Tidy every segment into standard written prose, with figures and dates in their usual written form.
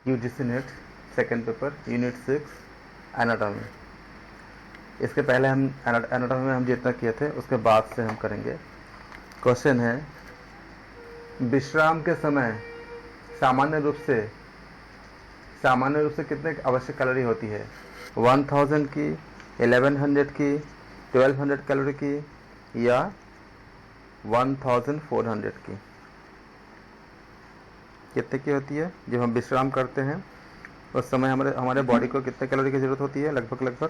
UGC net second paper unit 6 anatomy. इसके पहले हम एनाटॉमी में हम जितना किए थे उसके बाद से हम करेंगे। क्वेश्चन है, विश्राम के समय सामान्य रूप से कितने आवश्यक कैलोरी होती है? 1000 की, 1100 की, 1200 कैलोरी की या 1400 की? कितने की होती है? जब हम विश्राम करते हैं उस समय हमारे बॉडी को कितने कैलोरी की जरूरत होती है? लगभग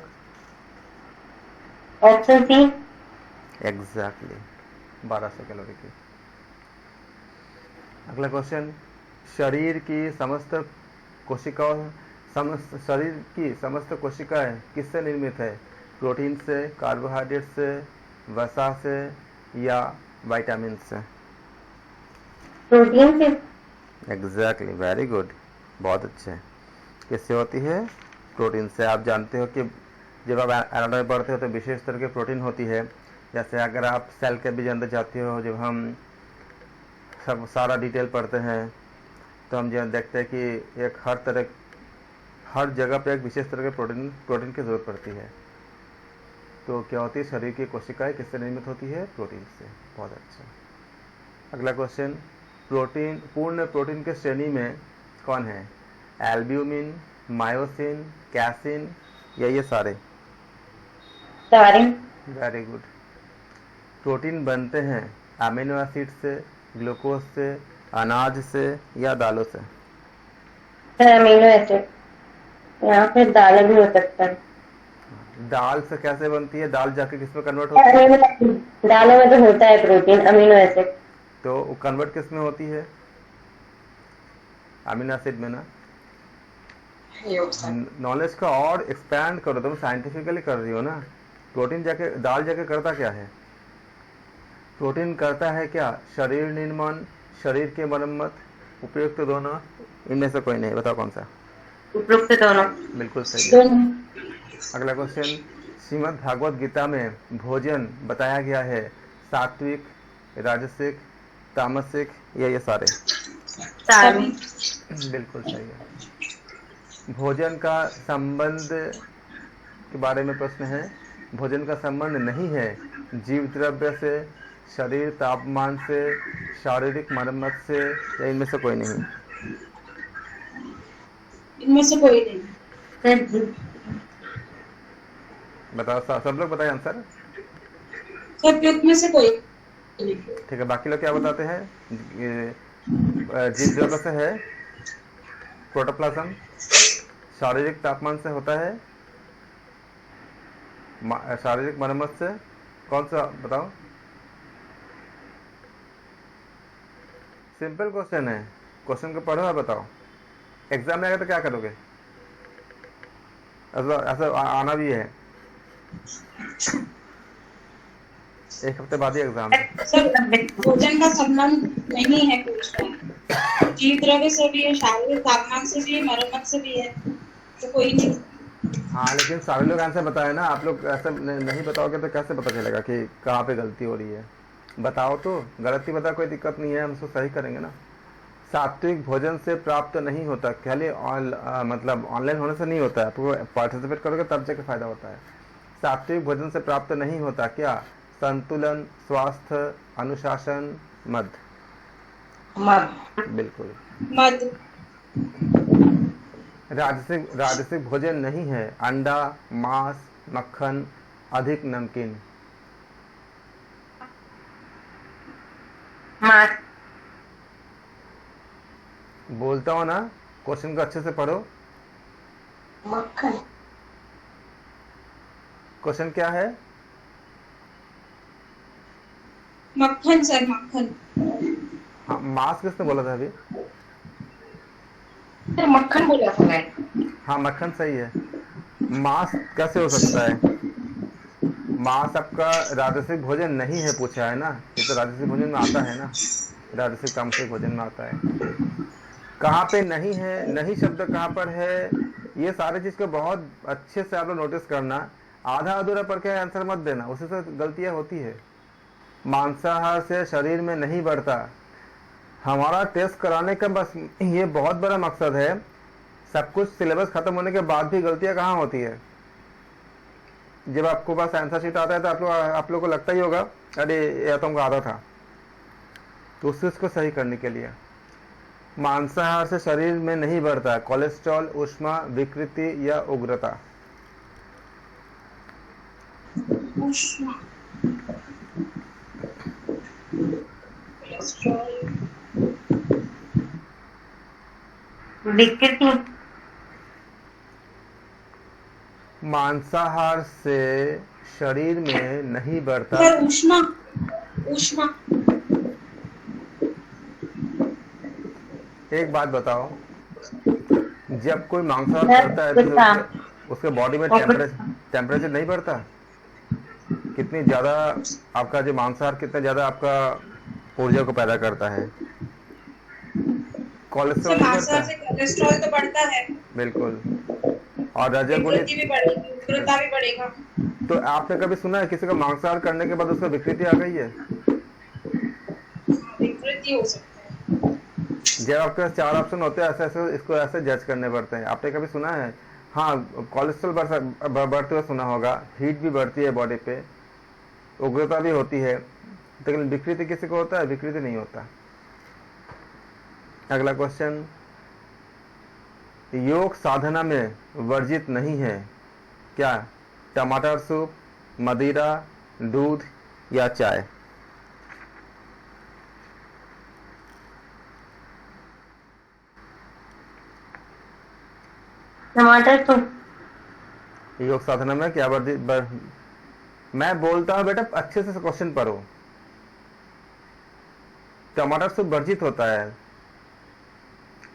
ऑप्शन सी एग्जैक्टली 1200 कैलोरी की। अगला क्वेश्चन, शरीर की समस्त कोशिकाएं किससे निर्मित है? प्रोटीन से, कार्बोहाइड्रेट से, वसा से या विटामिन से? प्रोटीन से। एग्जैक्टली, वेरी गुड, बहुत अच्छे। किससे होती है? प्रोटीन से। आप जानते हो कि जब आप एनाटॉमी पढ़ते हो तो विशेष तरह की प्रोटीन होती है। जैसे अगर आप सेल के बीज अंदर जाते हो, जब हम सब सारा डिटेल पढ़ते हैं तो हम जो देखते हैं कि एक हर जगह पे एक विशेष तरह के प्रोटीन की ज़रूरत पड़ती है। तो क्या होती है? शरीर की कोशिकाएं किससे निर्मित होती है? प्रोटीन से। बहुत अच्छा। अगला क्वेश्चन, पूर्ण प्रोटीन के श्रेणी में कौन है? एल्ब्यूमिन, मायोसिन, कैसिन या ये सारे? Very good. प्रोटीन बनते हैं अमीनो एसिड से, ग्लूकोज से, अनाज से या दालों से? अमीनो एसिड, यहाँ पे दाल भी हो सकता है। दाल से कैसे बनती है? दाल जाके किस में कन्वर्ट होती है? दालों में तो होता है प्रोटीन, अमीनो एसिड। तो कन्वर्ट किस में होती है? अमीनो एसिड में ना। नॉलेज का और एक्सपैंड करो, तुम साइंटिफिकली कर रही हो ना। दाल जाके करता क्या है? प्रोटीन करता है क्या? शरीर निर्माण, शरीर के मरम्मत, उपयुक्त दोनों, इनमें से कोई नहीं। बताओ कौन सा? उपयुक्त दोनों। बिल्कुल सही है। अगला क्वेश्चन, श्रीमद् भागवत गीता में भोजन बताया गया है सात्विक, राजसिक, तामसिक या ये सारे? बिल्कुल सही है। भोजन का संबंध के बारे में प्रश्न है। भोजन का संबंध नहीं है जीव द्रव्य से, शरीर तापमान से, शारीरिक मरम्मत से या इनमें से कोई नहीं? इनमें से कोई नहीं। बताओ, सब लोग बताए आंसर। सब में से कोई। ठीक है, बाकी लोग क्या बताते हैं? जीव द्रव्य से है, प्रोटोप्लाज्म, शारीरिक तापमान से होता है, शारीरिक मरम्मत से, कौन सा बताओ? सिंपल क्वेश्चन है, क्वेश्चन को पढ़ो और बताओ। एग्जाम में आएगा तो क्या करोगे? ऐसा आना भी है, एक हफ्ते बाद ही एग्जाम है। भोजन का संबंध नहीं है कुछ, जीव द्रव्य से भी है, शारीरिक तापमान से भी है, मरम्मत से भी है, तो कोई नहीं। हाँ, लेकिन सारे लोग आंसर बताए ना। आप लोग ऐसा नहीं बताओगे तो कैसे पता चलेगा कि कहाँ पे गलती हो रही है? बताओ तो, गलती बता, कोई दिक्कत नहीं है, हम उसको सही करेंगे ना। सात्विक भोजन से प्राप्त नहीं होता, खाली मतलब ऑनलाइन होने से नहीं होता है, तो पार्टिसिपेट करोगे तब जाके फायदा होता है। सात्विक भोजन से प्राप्त नहीं होता क्या? संतुलन, स्वास्थ्य, अनुशासन, मद। बिल्कुल। मद। राजसिक भोजन नहीं है अंडा, मांस, मक्खन, अधिक नमकीन। बोलता हो ना, क्वेश्चन को अच्छे से पढ़ो। मक्खन। क्वेश्चन क्या है? मक्खन सर, मक्खन। हाँ, मांस किसने बोला था अभी? मक्खन बोला था मैं। हाँ, मक्खन सही है। मांस कैसे हो सकता है? मांस आपका राजसिक भोजन नहीं है, पूछा है ना। ये तो राजसिक भोजन में आता है ना, राजसिक तामसिक भोजन में आता है। कहाँ पे नहीं है, नहीं शब्द कहाँ पर है, ये सारे चीज को बहुत अच्छे से आप लोग नोटिस करना। आधा अधूरा पढ़ के आंसर मत देना, उससे तो गलतियां होती है। मांसाहार से शरीर में नहीं बढ़ता। हमारा टेस्ट कराने का बस ये बहुत बड़ा मकसद है सब कुछ सिलेबस खत्म होने के बाद भी गलतियां कहाँ होती है? जब आपको पास आंसर शीट आता है तो आप लोग को लगता ही होगा अरे यह तो हमको आता था। तो उस चीज को सही करने के लिए मांसाहार से शरीर में नहीं बढ़ता कोलेस्ट्रॉल, ऊष्मा, विकृति या उग्रता। ऊष्मा, कोलेस्ट्रॉल, विकृति, मांसाहार से शरीर में नहीं बढ़ता। सर ऊष्मा, ऊष्मा, एक बात बताओ, जब कोई मांसाहार करता है तो उसके बॉडी में टेम्परेचर नहीं बढ़ता? कितनी ज्यादा आपका जो मांसाहार कितना ज्यादा आपका ऊर्जा को पैदा करता है। कोलेस्ट्रॉल नहीं बढ़ता? से कोलेस्ट्रॉल तो बढ़ता है, बिल्कुल। और रजोगुणी विकृति भी बढ़ेगी, उग्रता भी बढ़ेगा। तो आपने कभी सुना है किसी का मांसाहार करने के बाद उसको विकृति आ गई है? विकृति हो सकती है। जब आपके पास 4 ऑप्शन होते हैं ऐसे इसको ऐसे जज करने पड़ते हैं। आपने कभी सुना है? हाँ, कोलेस्ट्रॉल बढ़ते हुए सुना होगा, हीट भी बढ़ती है बॉडी पे, उग्रता भी होती है, लेकिन विकृति किसी को होता है? विकृति नहीं होता। अगला क्वेश्चन, योग साधना में वर्जित नहीं है क्या? टमाटर सूप, मदिरा, दूध या चाय? टमाटर सूप। योग साधना में क्या मैं बोलता हूं बेटा अच्छे से क्वेश्चन पढ़ो। टमाटर सूप वर्जित होता है।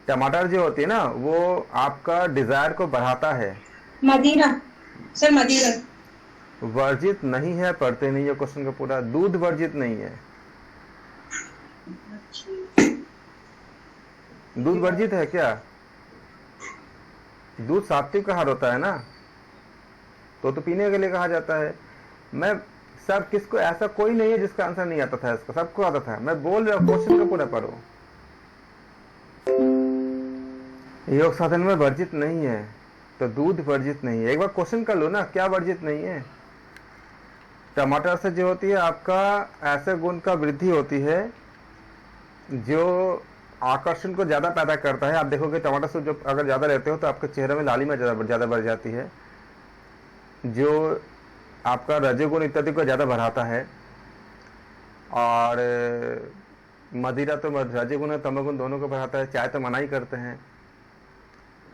टमाटर जो होती है ना वो आपका डिजायर को बढ़ाता है। मदिरा, सर मदिरा वर्जित नहीं है, पढ़ते नहीं है क्वेश्चन का पूरा। दूध वर्जित नहीं है। दूध वर्जित है क्या? दूध सात्विक आहार होता है ना, तो पीने के लिए कहा जाता है। मैं सब किसको ऐसा कोई नहीं है जिसका आंसर नहीं आता था, इसको सबको आता था। मैं बोल रहा हूँ क्वेश्चन का पूरा पढ़ो। योग साधन में वर्जित नहीं है तो दूध वर्जित नहीं है। एक बार क्वेश्चन कर लो ना, क्या वर्जित नहीं है? टमाटर से जो होती है आपका ऐसे गुण का वृद्धि होती है जो आकर्षण को ज्यादा पैदा करता है। आप देखोगे टमाटर से जो अगर ज्यादा लेते हो तो आपके चेहरे में लालिमा ज्यादा बढ़ जाती है, जो आपका रजोगुण इत्यादि को ज्यादा बढ़ाता है। और मदिरा तो रजोगुण और तमोगुण दोनों को बढ़ाता है। चाय तो मना ही करते हैं।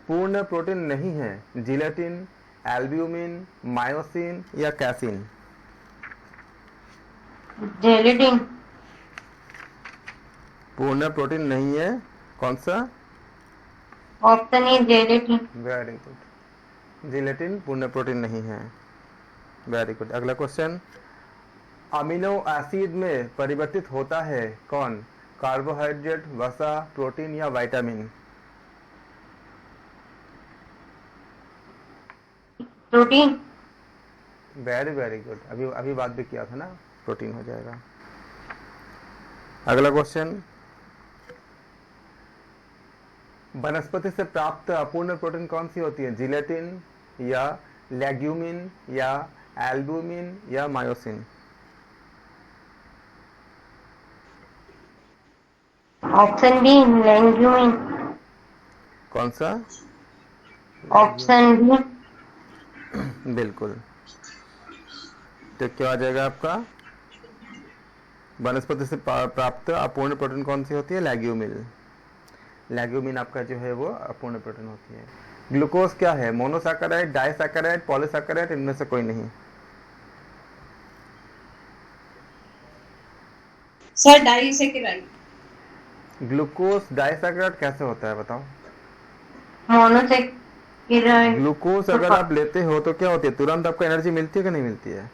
पूर्ण प्रोटीन नहीं है जिलेटिन, एल्ब्यूमिन, मायोसिन या कैसिन? जेलेटिन। पूर्ण प्रोटीन नहीं है, कौन सा? Option A gelatin. Very good, gelatin पूर्ण प्रोटीन नहीं है। Very good. अगला क्वेश्चन, अमीनो एसिड में परिवर्तित होता है कौन? कार्बोहाइड्रेट, वसा, प्रोटीन या vitamin? Protein. Very very good. अभी बात भी किया था ना, प्रोटीन हो जाएगा। अगला क्वेश्चन, वनस्पति से प्राप्त अपूर्ण प्रोटीन कौन सी होती है? जिलेटिन या लेग्यूमिन या एल्बुमिन या मायोसिन? Option B legumin. कौन सा? Option B. बिल्कुल। तो क्या आ जाएगा आपका? वनस्पति से प्राप्त अपूर्ण प्रोटीन कौन सी होती है? लेग्यूमिन। लेग्यूमिन आपका जो है वो अपूर्ण प्रोटीन होती है। ग्लूकोज क्या है? Monosaccharide, disaccharide, polysaccharide? इनमें से कोई नहीं। Sir disaccharide. ग्लूकोज डाइसैकेराइड कैसे होता है बताओ? मोनोसैकेराइड। ग्लूकोज अगर आप लेते हो तो क्या होती है? तुरंत आपको एनर्जी मिलती है कि नहीं मिलती है?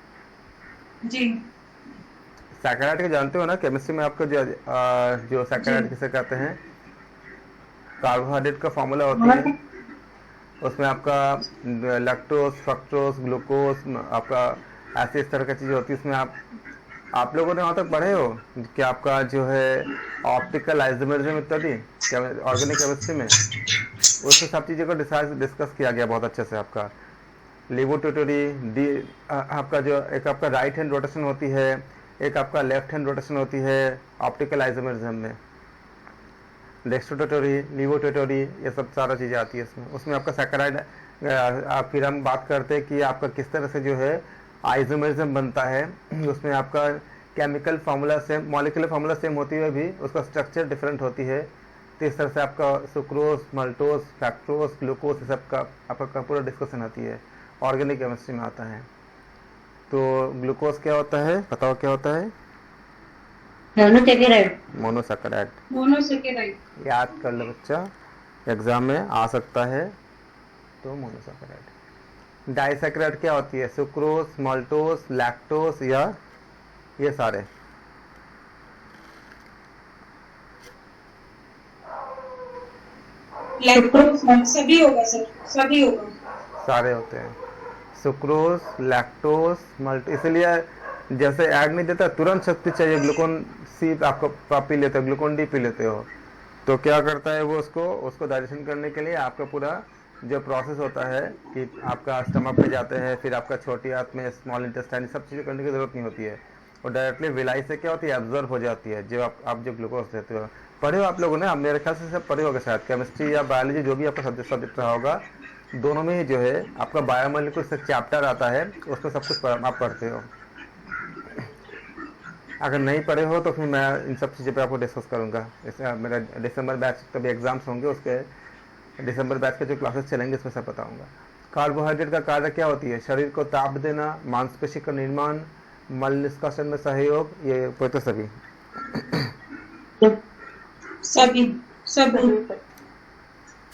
जी। सैकेराइड को जानते हो ना, केमिस्ट्री में आपको जो सैकेराइड किसे कहते हैं? कार्बोहाइड्रेट का फॉर्मूला होती है, उसमें आपका लैक्टोज, फ्रक्टोज, ग्लूकोज, आपका ऐसी इस तरह की चीज होती है। उसमें आप लोगों ने वहां तक पढ़े हो कि आपका जो है ऑप्टिकल आइसोमरिज्म इत्यादि ऑर्गेनिक केमिस्ट्री में? उसमें सब चीज़ों को डिस्कस किया गया बहुत अच्छे से आपका। लिबोट्यूटरी डी आपका जो एक आपका राइट हैंड रोटेशन होती है, एक आपका लेफ्ट हैंड रोटेशन होती है ऑप्टिकल आइसोमेरिज्म में। डेक्स्ट्रोटोटरी, लिबोट्यूटरी, ये सब सारा चीज़ें आती है इसमें। उसमें आपका सैकराइड फिर हम बात करते हैं कि आपका किस तरह से जो है आइसोमेरिज्म बनता है। उसमें आपका chemical formula same, molecular formula same होती हुए भी उसका स्ट्रक्चर डिफरेंट होती है। तो इस तरह से आपका सुक्रोज, मल्टोज, फैक्ट्रोज, ग्लूकोज, इस सब का आपका पूरा डिस्कशन आती है, ऑर्गेनिक केमिस्ट्री में आता है। तो ग्लूकोज क्या होता है, बताओ क्या होता है? मोनोसेकेराइड। मोनोसैकेराइड। मोनोसेकेराइड। याद कर लो बच्चा, एग्जाम में आ सकता है। तो मोनोसैकेराइड। डाइसैकेराइड क्या होती है? सुक्रोज, मल्टोज, लैक्टोज या ये सारे। लैक्टोज सभी होगा सर, सभी होगा। सारे होते हैं सुक्रोज, लैक्टोज, मल्ट। इसलिए जैसे ऐड नहीं देता, तुरंत शक्ति चाहिए, ग्लूकोन सी आपको आप पी लेते हो, ग्लूकोन डी पी लेते हो, तो क्या करता है वो उसको डाइजेशन करने के लिए आपका पूरा जो प्रोसेस होता है कि आपका स्टमक में जाते हैं, फिर आपका छोटी आंत में, स्मॉल इंटेस्टाइन, सब चीज़ें करने की ज़रूरत नहीं होती है। और डायरेक्टली विलाई से क्या होती है, एब्जॉर्ब हो जाती है जो आप जो ग्लूकोज देते हो। पढ़े हो आप लोगों ने, मेरे ख्याल से सब पढ़े होगा शायद, केमिस्ट्री या बायोलॉजी जो भी आपका सब्जेक्ट रहा होगा, दोनों में ही जो है आपका बायोमोलिकुलर से चैप्टर आता है, उसमें सब कुछ आप पढ़ते हो। अगर नहीं पढ़े हो तो फिर मैं इन सब चीज़ों पे आपको डिस्कस करूँगा। इसमें मेरा दिसंबर बैच कभी एग्जाम्स होंगे, उसके दिसंबर बैच के जो क्लासेस चलेंगे इसमें सब बताऊँगा। कार्बोहाइड्रेट का कार्य क्या होती है? शरीर को ताप देना, मांसपेशी का निर्माण, मल निष्कासन में सहयोग, ये तो सभी सभी।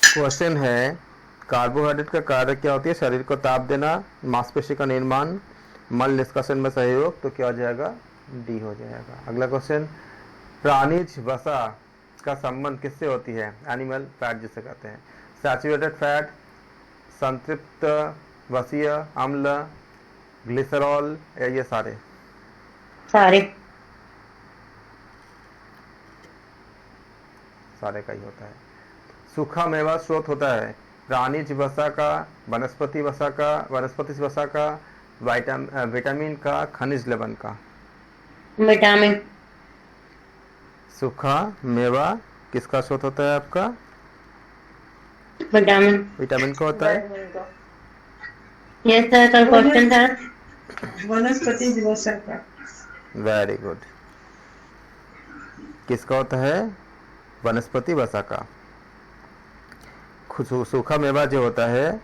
क्वेश्चन है, कार्बोहाइड्रेट का कार्य क्या होती है? शरीर को ताप देना, मांसपेशी का निर्माण, मल निष्कासन में सहयोग, तो क्या हो जाएगा? डी हो जाएगा। अगला क्वेश्चन, प्राणीज वसा का संबंध किससे होती है? एनिमल फैट जिसे कहते हैं। सैचुरेटेड फैट, संतृप्त वसीय अम्ल, ग्लिसरॉल, ये सारे का ही होता है। सूखा मेवा स्रोत होता है प्राणीज वसा का, वनस्पति वसा का, वनस्पति वसा का, विटामिन का, खनिज लवण का। विटामिन। सूखा मेवा किसका स्रोत होता है आपका? विटामिन का होता है। यस सर, कल क्वेश्चन था। वनस्पति वसा का। Very good. किसका होता है? वनस्पति वसा का। सूखा मेवा जो होता है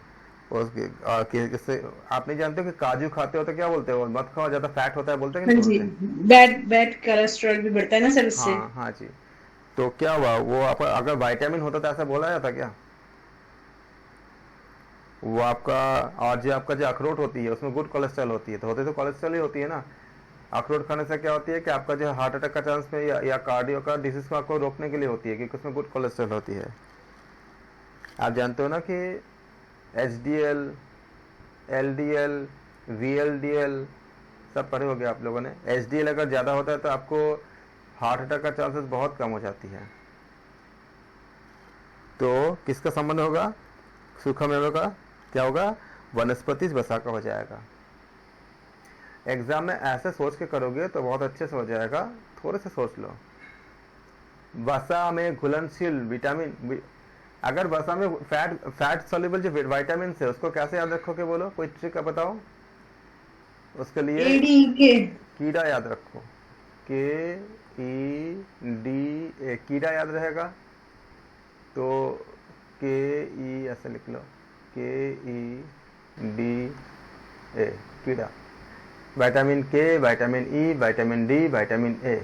किससे आप नहीं जानते हो कि काजू खाते हो तो क्या बोलते हो? मत खाओ, ज्यादा फैट होता है बोलते हैं कि नहीं बोलते? बैड कोलेस्ट्रॉल भी बढ़ता है ना सर इससे। हाँ जी। तो क्या हुआ, वो आपका अगर विटामिन होता तो ऐसा बोला जाता क्या? वो आपका, और जो आपका जो अखरोट होती है उसमें गुड कोलेस्ट्रॉल होती है, तो होते तो कोलेस्ट्रॉल ही होती है ना। अखरोट खाने से क्या होती है कि आपका जो हार्ट अटैक का चांस में या कार्डियो का डिजीज को आपको रोकने के लिए होती है, क्योंकि उसमें गुड कोलेस्ट्रॉल होती है। आप जानते हो ना कि HDL, LDL, VLDL सब पढ़े होंगे आप लोगों ने। HDL अगर ज़्यादा होता है तो आपको हार्ट अटैक का चांसेस बहुत कम हो जाती है। तो किसका संबंध होगा? सूखा मेवे का क्या होगा? वनस्पति वसा का हो जाएगा। एग्जाम में ऐसे सोच के करोगे तो बहुत अच्छे से हो जाएगा, थोड़े से सोच लो। वसा में घुलनशील विटामिन, अगर वसा में फैट सॉल्युबल जो विटामिन है उसको कैसे याद रखोगे? बोलो, कोई ट्रिक बताओ उसके लिए। कीड़ा याद रखो, KEDA, कीड़ा याद रहेगा तो KE ऐसे लिख लो, KEDA, कीड़ा। Vitamin K, vitamin E, vitamin D, vitamin A,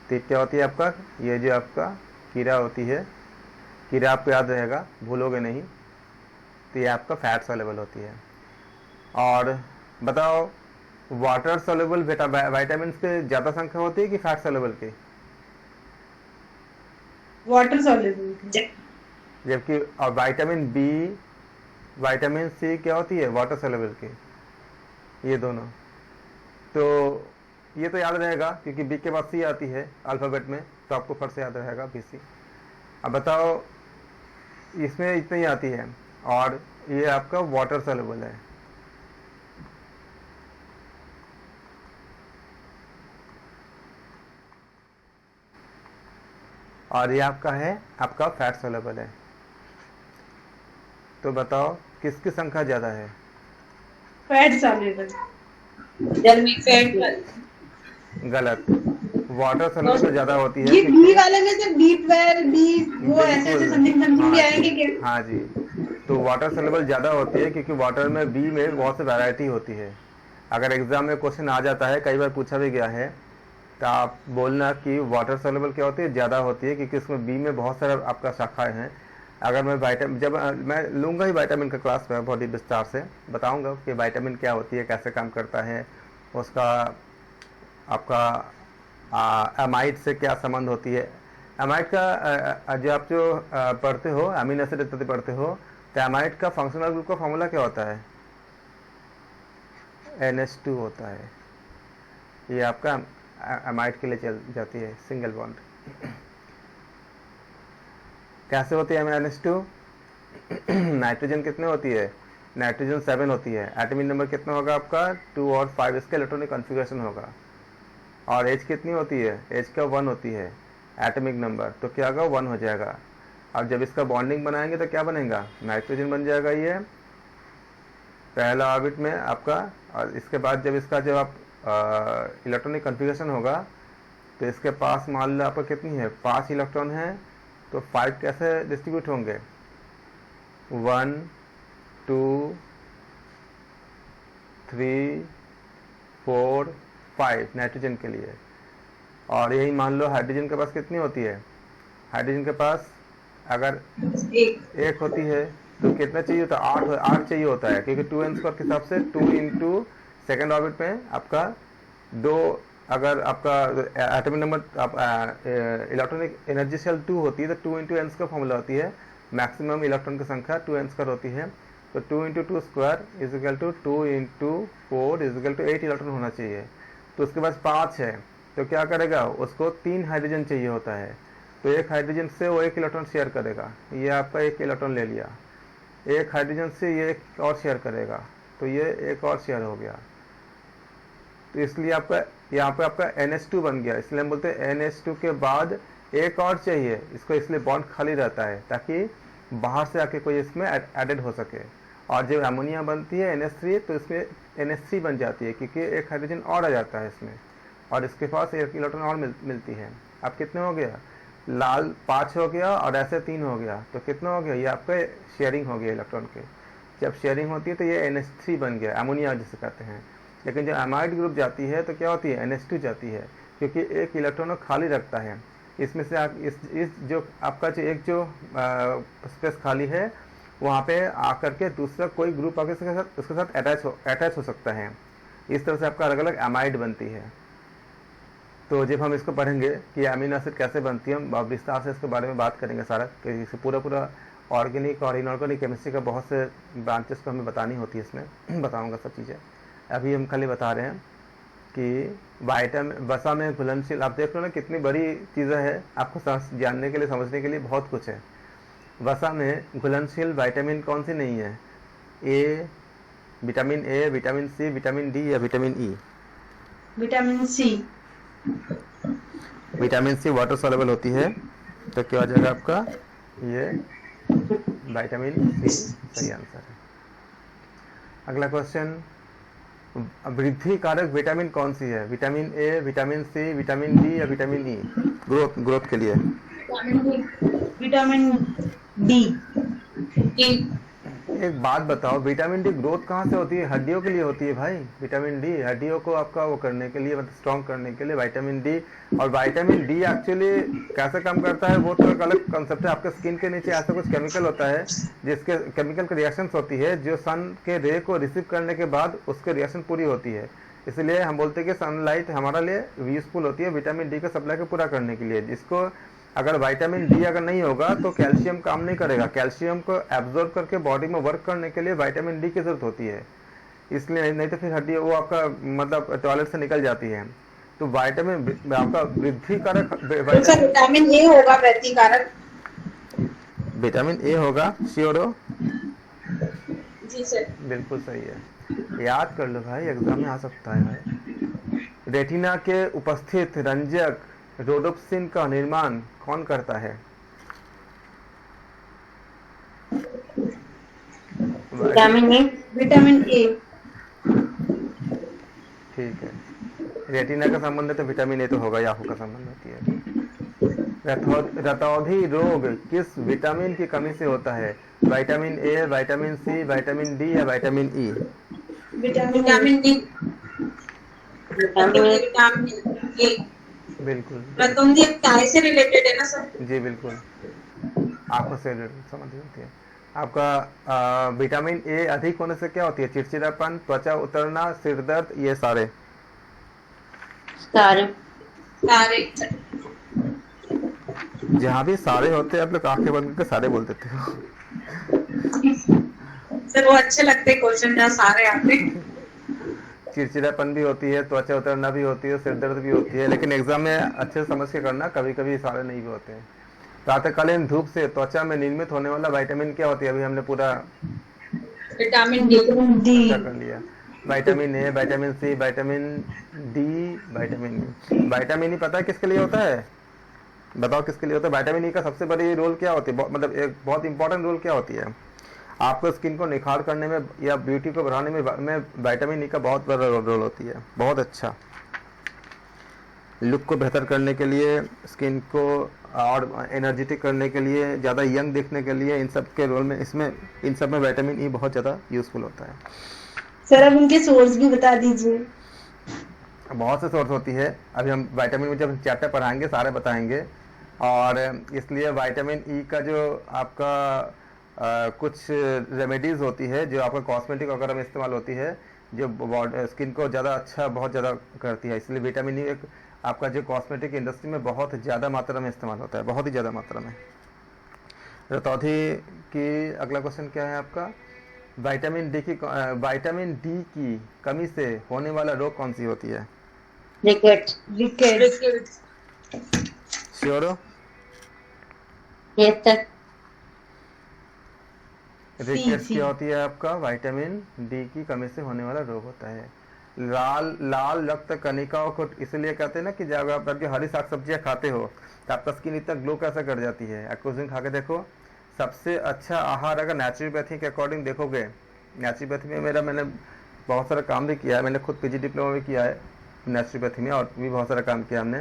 तो क्या होती है आपका? ये जो आपका कीड़ा होती है, कीड़ा आपको याद रहेगा, भूलोगे नहीं। तो ये आपका फैट सॉल्युबल होती है। और बताओ, वाटर सॉल्युबल विटामिन के ज़्यादा संख्या होती है कि फैट सॉल्युबल की? Water soluble. जबकि और विटामिन B, विटामिन C क्या होती है? वाटर सॉल्युबल की। ये दोनों, तो ये तो याद रहेगा क्योंकि B के बाद C आती है अल्फाबेट में, तो आपको फट से याद रहेगा BC। अब बताओ, इसमें इतनी आती है, और ये आपका वाटर सॉल्युबल है। और ये आपका है, आपका फैट सॉल्युबल है। तो बताओ किसकी संख्या ज्यादा है? Fat soluble. जल्दी फैट वाली। गलत, वाटर सॉल्युबल ज्यादा होती है। ये बी वाले में से B12 बी वो ऐसे ऐसे समथिंग समथिंग भी आएंगे क्या? हाँ जी, तो वाटर सॉल्युबल ज़्यादा होती है क्योंकि वाटर में बी में बहुत सी वैरायटी होती है। अगर एग्जाम में क्वेश्चन आ जाता है, कई बार पूछा भी गया है, तो आप बोलना कि वाटर सॉल्युबल क्या होती है, ज़्यादा होती है, क्योंकि इसमें बी में बहुत सारा आपका शाखाएं हैं। अगर मैं विटामिन, जब मैं लूँगा ही विटामिन का क्लास में बहुत ही विस्तार से बताऊँगा कि विटामिन क्या होती है, कैसे काम करता है, उसका आपका एमाइड से क्या संबंध होती है। एमाइड का जो पढ़ते हो, अमीनो एसिड इत्यादि पढ़ते हो, तो एमाइड का फंक्शनल ग्रुप का फॉर्मूला क्या होता है? NH2 होता है। ये आपका एमाइड के लिए चल जाती है सिंगल बॉन्ड। कैसे होती है NH2? नाइट्रोजन कितने होती है? नाइट्रोजन 7 होती है। एटॉमिक नंबर कितना होगा आपका? 2 और 5 इसका इलेक्ट्रॉनिक कॉन्फ़िगरेशन होगा। और एज कितनी होती है? एज का 1 होती है एटॉमिक नंबर, तो क्या होगा? 1 हो जाएगा। अब जब इसका बॉन्डिंग बनाएंगे तो क्या बनेगा? नाइट्रोजन बन जाएगा ये पहला ऑर्बिट में आपका। और इसके बाद जब इसका जब आप इलेक्ट्रॉनिक कॉन्फ़िगरेशन होगा तो इसके पास मान लो आपका कितनी है? 5 इलेक्ट्रॉन है, तो 5 कैसे डिस्ट्रीब्यूट होंगे? 1 2 3 4 5 नाइट्रोजन के लिए। और यही मान लो हाइड्रोजन के पास कितनी होती है? हाइड्रोजन के पास अगर एक होती है तो कितना चाहिए होता है? 8 चाहिए होता है, क्योंकि 2n स्क्वायर के हिसाब से 2 इंटू सेकेंड ऑर्बिट में आपका 2, अगर आपका एटॉमिक नंबर आप इलेक्ट्रॉनिक एनर्जी शेल 2 होती है तो 2 इंटू एन स्क्वायर फॉर्मूला होती है। मैक्सिमम इलेक्ट्रॉन की संख्या 2n स्क्वायर होती है, तो 2 into 2 square is equal to 2 into 4 is equal to 8 electron होना चाहिए। तो उसके पास 5 है, तो क्या करेगा? उसको 3 हाइड्रोजन चाहिए होता है, तो एक हाइड्रोजन से वो 1 इलेक्ट्रॉन शेयर करेगा। ये आपका 1 इलेक्ट्रॉन ले लिया, एक हाइड्रोजन से ये एक और शेयर करेगा, तो ये एक और शेयर हो गया। तो इसलिए आपका यहाँ पे आपका NH2 बन गया। इसलिए हम बोलते हैं NH2 के बाद एक और चाहिए इसको, इसलिए बॉन्ड खाली रहता है ताकि बाहर से आके कोई इसमें एडेड हो सके। और जब अमोनिया बनती है NH3 तो इसमें NH3 बन जाती है, क्योंकि एक हाइड्रोजन और आ जाता है इसमें, और इसके पास 1 इलेक्ट्रॉन और मिलती है। अब कितने हो गया? लाल 5 हो गया और ऐसे 3 हो गया, तो कितना हो गया? ये आपका शेयरिंग हो गया इलेक्ट्रॉन के। जब शेयरिंग होती है तो ये NH3 बन गया, अमोनिया जिसे कहते हैं। लेकिन जब एमाइड ग्रुप जाती है तो क्या होती है? NH2 जाती है, क्योंकि एक इलेक्ट्रॉन खाली रखता है। इसमें से आप इस जो आपका जो एक जो स्पेस खाली है वहाँ पे आकर के दूसरा कोई ग्रुप आकर उसके साथ अटैच हो सकता है। इस तरह से आपका अलग अलग एमाइड बनती है। तो जब हम इसको पढ़ेंगे कि अमीनो एसिड कैसे बनती है, हम विस्तार से इसके बारे में बात करेंगे सारा, कि इसे पूरा ऑर्गेनिक और इनऑर्गेनिक केमिस्ट्री का बहुत से ब्रांचेस को हमें बतानी होती है, इसमें बताऊंगा सब चीज़ें। अभी हम खाली बता रहे हैं कि वसा में घुलनशील, आप देख लो ना कितनी बड़ी चीज़ें हैं, आपको जानने के लिए समझने के लिए बहुत कुछ है। वसा में घुलनशील विटामिन कौन सी नहीं है? Vitamin A, vitamin C, vitamin D या vitamin E? Vitamin C. Vitamin C water soluble होती है, तो क्या हो जाएगा आपका? ये विटामिन सी सही आंसर है। अगला क्वेश्चन, वृद्धि कारक विटामिन कौन सी है? Vitamin A, vitamin C, vitamin D या विटामिन ई? ग्रोथ के लिए विटामिन डी। एक बात बताओ, विटामिन डी ग्रोथ कहाँ से होती है? हड्डियों के लिए होती है भाई। विटामिन डी हड्डियों को आपका वो करने के लिए, मतलब स्ट्रॉन्ग करने के लिए विटामिन डी। और विटामिन डी एक्चुअली कैसे काम करता है वो तो एक अलग कॉन्सेप्ट है। आपके स्किन के नीचे ऐसा कुछ केमिकल होता है जिसके केमिकल की रिएक्शंस होती है, जो सन के रे को रिसीव करने के बाद उसके रिएक्शन पूरी होती है। इसलिए हम बोलते हैं कि सनलाइट हमारे लिए यूजफुल होती है विटामिन डी का सप्लाई को पूरा करने के लिए। जिसको अगर विटामिन डी अगर नहीं होगा तो कैल्शियम काम नहीं करेगा। कैल्शियम को एब्जॉर्ब करके बॉडी में वर्क करने के लिए विटामिन डी की जरूरत होती है। इसलिए नहीं तो फिर हड्डी वो आपका मतलब टॉयलेट से निकल जाती है। तो विटामिन आपका वृद्धि कारक विटामिन ए होगा वृद्धि कारक। विटामिन ए होगा, श्योर हो? जी सर। बिल्कुल सही है, याद कर लो भाई, एग्जाम में आ सकता है भाई। रेटिना के उपस्थित रंजक रोडोप्सिन का निर्माण कौन करता है? Vitamin A. विटामिन ए। ठीक है, रेटिना का संबंध है तो विटामिन ए तो होगा, या आंखों का संबंध होती है। रतौंधी रोग किस विटामिन की कमी से होता है? Vitamin A, vitamin C, vitamin D या vitamin E? Vitamin D. Vitamin A. Vitamin A. बिल्कुल रतौंधी काय से रिलेटेड है ना सर? जी, बिल्कुल आंखों से संबंधित होती है। आपका विटामिन ए अधिक होने से क्या होती है? चिड़चिड़ापन, त्वचा उतरना, सिर दर्द, ये सारे सारे। सारे। जहाँ भी सारे होते हैं आप लोग आंखें बंद करके सारे बोल देते हो। सर वो अच्छे लगते क्वेश्चन जहाँ सारे आते। चिड़चिड़ापन भी होती है, त्वचा उतरना भी होती है, सिर दर्द भी होती है, लेकिन एग्जाम में अच्छे से समझ के करना, कभी कभी सारे नहीं भी होते हैं। प्रातःकालीन धूप से त्वचा में निर्मित होने वाला विटामिन क्या होती है? अभी हमने पूरा विटामिन डी। चर्चा कर लिया। Vitamin A, vitamin C, vitamin D, vitamin E. Vitamin E पता है किसके लिए होता है? बताओ किसके लिए होता है? विटामिन ई का सबसे बड़ी रोल क्या होती है, मतलब एक बहुत इंपॉर्टेंट रोल क्या होती है? आपको स्किन को निखार करने में या ब्यूटी को बढ़ाने में विटामिन ई का बहुत बड़ा रोल होती है। बहुत अच्छा, लुक को बेहतर करने के लिए, स्किन को और एनर्जेटिक करने के लिए, ज़्यादा यंग दिखने के लिए, इन सब के रोल में, इसमें इन सब में विटामिन ई बहुत ज़्यादा यूज़फुल होता है। सर अब उनके सोर्स भी बता दीजिए। बहुत से सोर्स होती है, अभी हम विटामिन में जब चैप्टर पढ़ाएंगे सारे बताएंगे। और इसलिए विटामिन ई का जो आपका कुछ रेमेडीज़ होती है जो आपका कॉस्मेटिक वगैरह में इस्तेमाल होती है, जो स्किन को ज़्यादा अच्छा, बहुत ज़्यादा करती है। इसलिए विटामिन ई एक आपका जो कॉस्मेटिक इंडस्ट्री में बहुत ज़्यादा मात्रा में इस्तेमाल होता है, बहुत ही ज़्यादा मात्रा में। रतौंधी की अगला क्वेश्चन क्या है आपका? विटामिन डी की कमी से होने वाला रोग कौन सी होती है? रिकेट। रिकेट। श्योर हो? Yes sir. रिकेट्स क्या होती है? आपका विटामिन डी की कमी से होने वाला रोग होता है। लाल रक्त कणिकाओं को इसलिए कहते हैं ना कि जब आप हरी साग सब्जियां खाते हो तो आपका स्किन इतना ग्लो कैसे कर जाती है। आप कुछ दिन खा के देखो। सबसे अच्छा आहार अगर नेचुरोपैथी के अकॉर्डिंग देखोगे, नेचुरोपैथी में मैंने बहुत सारा काम भी किया है, मैंने खुद पीजी डिप्लोमा भी किया है नेचुरोपैथी में, और भी बहुत सारा काम किया हमने।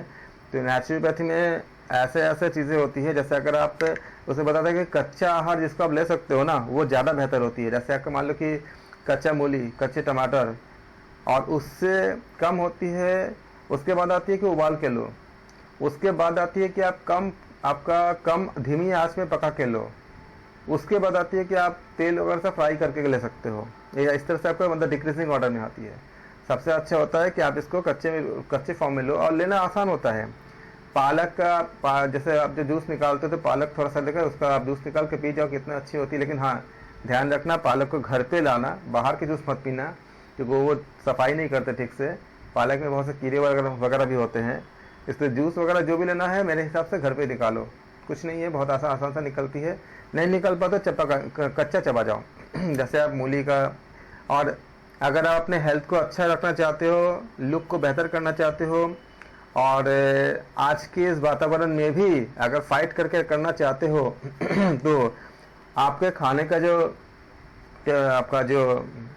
तो नेचुरोपैथी में ऐसे चीज़ें होती है, जैसे अगर आप उसे बताते हैं कि कच्चा आहार जिसको आप ले सकते हो ना, वो ज़्यादा बेहतर होती है। जैसे आपको मान लो कि कच्चा मूली, कच्चे टमाटर, और उससे कम होती है। उसके बाद आती है कि उबाल के लो, उसके बाद आती है कि आप कम धीमी आंच में पका के लो, उसके बाद आती है कि आप तेल वगैरह से फ्राई करके ले सकते हो। ये इस तरह से आपको मतलब डिक्रीजिंग ऑर्डर में आती है। सबसे अच्छा होता है कि आप इसको कच्चे फॉर्म में लो, और लेना आसान होता है। पालक का जैसे आप जो जूस निकालते हो तो पालक थोड़ा सा लेकर उसका आप जूस निकाल के पी जाओ, कितना अच्छी होती है। लेकिन हाँ, ध्यान रखना पालक को घर पे लाना, बाहर के जूस मत पीना, क्योंकि वो सफाई नहीं करते ठीक से। पालक में बहुत से कीड़े वगैरह भी होते हैं, इसलिए जूस वगैरह जो भी लेना है मेरे हिसाब से घर पे निकालो, कुछ नहीं है, बहुत आसान सा निकलती है। नहीं निकल पाते कच्चा चबा जाओ जैसे आप मूली का। और अगर आप अपने हेल्थ को अच्छा रखना चाहते हो, लुक को बेहतर करना चाहते हो, और आज के इस वातावरण में भी अगर फाइट करके करना चाहते हो तो आपके खाने का जो आपका जो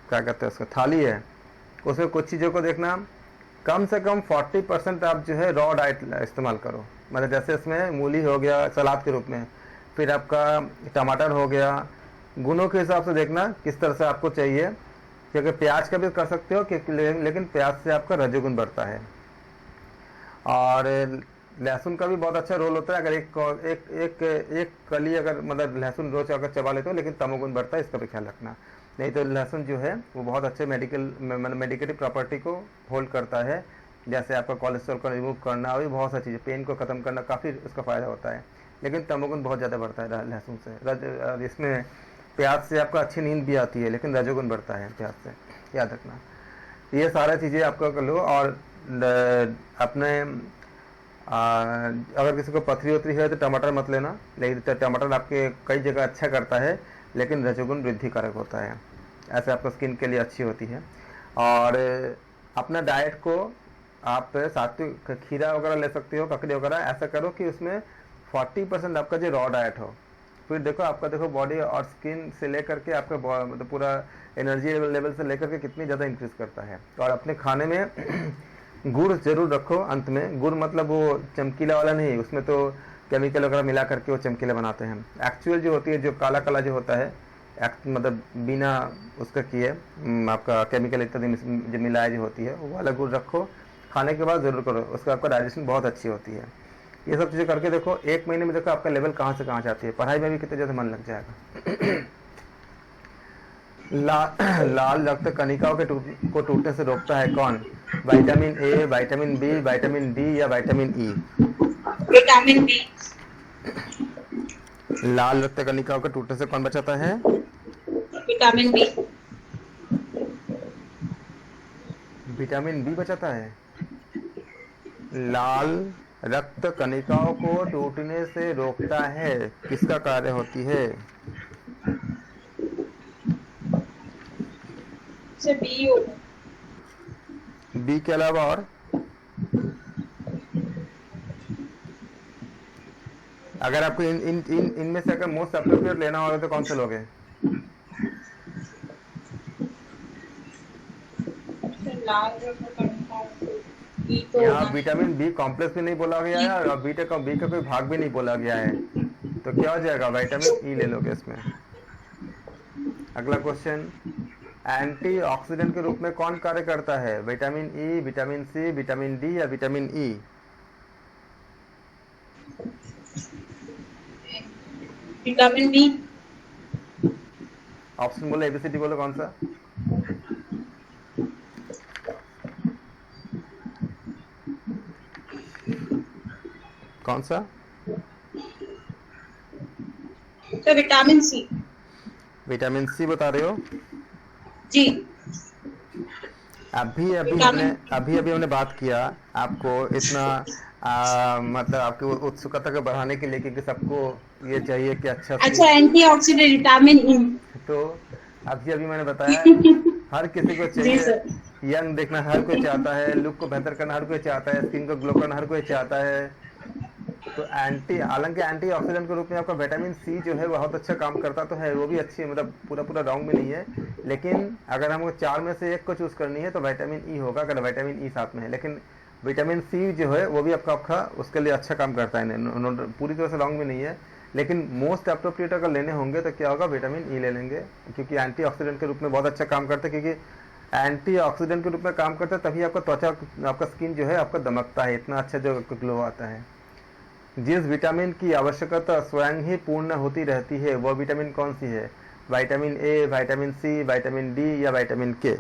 क्या कहते हैं उसका थाली है, उसमें कुछ चीज़ों को देखना, कम से कम 40% आप जो है रॉ डाइट इस्तेमाल करो। मतलब जैसे इसमें मूली हो गया सलाद के रूप में, फिर आपका टमाटर हो गया, गुणों के हिसाब से देखना किस तरह से आपको चाहिए, क्योंकि प्याज का भी कर सकते हो लेकिन प्याज से आपका रजोगुण बढ़ता है। और लहसुन का भी बहुत अच्छा रोल होता है। अगर एक कली अगर मतलब लहसुन रोज अगर चबा लेते हो, लेकिन तमोगुण बढ़ता है, इसका भी ख्याल रखना। नहीं तो लहसुन जो है वो बहुत अच्छे मेडिकेटिव प्रॉपर्टी को होल्ड करता है, जैसे आपका कोलेस्ट्रॉल को रिमूव करना और भी बहुत सारी चीज़ें, पेन को ख़त्म करना, काफ़ी उसका फ़ायदा होता है। लेकिन तमोगुण बहुत ज़्यादा बढ़ता है लहसुन से। इसमें प्याज से आपको अच्छी नींद भी आती है, लेकिन रजोगुण बढ़ता है प्याज से, याद रखना। ये सारी चीज़ें आपको कर लो। और अपने अगर किसी को पथरी उथरी है तो टमाटर मत लेना, लेकिन टमाटर आपके कई जगह अच्छा करता है, लेकिन रजोगुण वृद्धि कारक होता है, ऐसे आपका स्किन के लिए अच्छी होती है। और अपना डाइट को आप सात्विक खीरा वगैरह ले सकते हो, ककड़ी वगैरह, ऐसा करो कि उसमें 40% आपका जो रॉ डाइट हो। फिर देखो आपका देखो बॉडी और स्किन से लेकर के आपका मतलब पूरा एनर्जी लेवल से लेकर के कितनी ज़्यादा इंक्रीज करता है। और अपने खाने में गुड़ जरूर रखो अंत में। गुड़ मतलब वो चमकीला वाला नहीं, उसमें तो केमिकल वगैरह मिला करके वो चमकीला बनाते हैं। एक्चुअल जो होती है, जो काला काला जो होता है, मतलब बिना उसका किए आपका केमिकल इत्यादि जो मिलाए जो होती है, वो वाला गुड़ रखो, खाने के बाद ज़रूर करो, उसका आपका डाइजेशन बहुत अच्छी होती है। ये सब चीज़ें करके देखो, 1 महीने में देखो आपका लेवल कहाँ से कहाँ जाती है, पढ़ाई में भी कितने ज़्यादा मन लग जाएगा। लाल रक्त कणिकाओं के को टूटने से रोकता है कौन? Vitamin A, vitamin B, vitamin D या विटामिन ई? Vitamin B. लाल रक्त कणिकाओं के टूटने से कौन बचाता है? Vitamin B. विटामिन बी बचाता है। लाल रक्त कणिकाओं को टूटने से रोकता है, किसका कार्य होती है? से बी होगा। बी के अलावा और? अगर आपको इन इन इन इनमें से अगर मोस्ट अप्रोप्रिएट लेना होगा तो कौन से लोगे? लाल रक्त कणिकाओं बी तो यहाँ विटामिन बी कॉम्प्लेक्स भी नहीं बोला गया है और बी का कोई भाग भी नहीं बोला गया है, तो क्या हो जाएगा? विटामिन ई ले लोगे इसमें। अगला क्वेश्चन, एंटीऑक्सीडेंट के रूप में कौन कार्य करता है? Vitamin E, vitamin C, vitamin D या vitamin E? Vitamin B. Option बोलो, एबीसीडी बोलो, कौन सा? कौन सा? तो विटामिन सी। विटामिन सी बता रहे हो? जी। अभी हमने बात किया आपको इतना मतलब आपकी उत्सुकता को बढ़ाने के लिए, क्योंकि सबको ये चाहिए कि अच्छा, एंटीऑक्सीडेंट विटामिन ई। तो अभी मैंने बताया हर किसी को जी सर। चाहिए। यंग देखना हर कोई चाहता है, लुक को बेहतर करना हर कोई चाहता है, स्किन को ग्लो करना हर कोई चाहता है। तो हालांकि एंटीऑक्सीडेंट के रूप में आपका विटामिन सी जो है बहुत अच्छा काम करता तो है, वो भी अच्छी, मतलब पूरा रॉन्ग भी नहीं है, लेकिन अगर हमको 4 में से 1 को चूज करनी है तो विटामिन ई होगा, अगर विटामिन ई साथ में है। लेकिन विटामिन सी जो है वो भी आपका उसके लिए अच्छा काम करता है, पूरी तरह से रॉन्ग भी नहीं है, लेकिन मोस्ट अप्रोप्रिएट अगर लेने होंगे तो क्या होगा? विटामिन ई ले लेंगे, क्योंकि एंटीऑक्सीडेंट के रूप में बहुत अच्छा काम करता है। क्योंकि एंटीऑक्सीडेंट के रूप में काम करता है तभी आपका त्वचा, आपका स्किन जो है आपका दमकता है, इतना अच्छा जो ग्लो आता है। जिस विटामिन की आवश्यकता स्वयं ही पूर्ण होती रहती है वह विटामिन कौन सी है? Vitamin A, vitamin C, vitamin D या विटामिन के?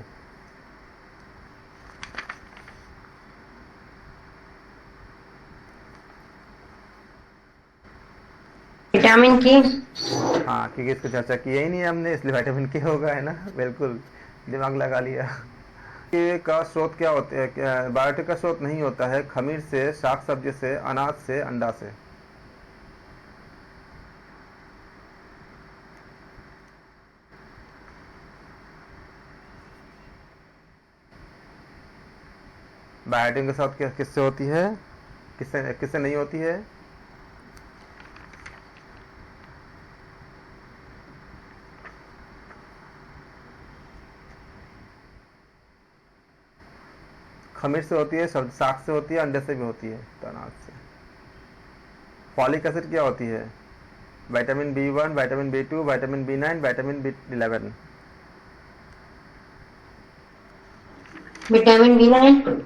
विटामिन की। हाँ, क्योंकि इसको चर्चा की ही नहीं हमने, इसलिए विटामिन के होगा, है ना? बिल्कुल दिमाग लगा लिया। का स्रोत क्या होता है? बायोटिक का स्रोत नहीं होता है खमीर से, शाक सब्जी से, अनाज से, अंडा से। बायोटिन के साथ किससे होती है, किससे नहीं होती है? खमीर से होती है, शाक से होती है, अंडे से भी होती है, तो अनाज से। फॉलिक एसिड क्या होती है? Vitamin B1, vitamin B2, vitamin B9, vitamin B11? Vitamin B9।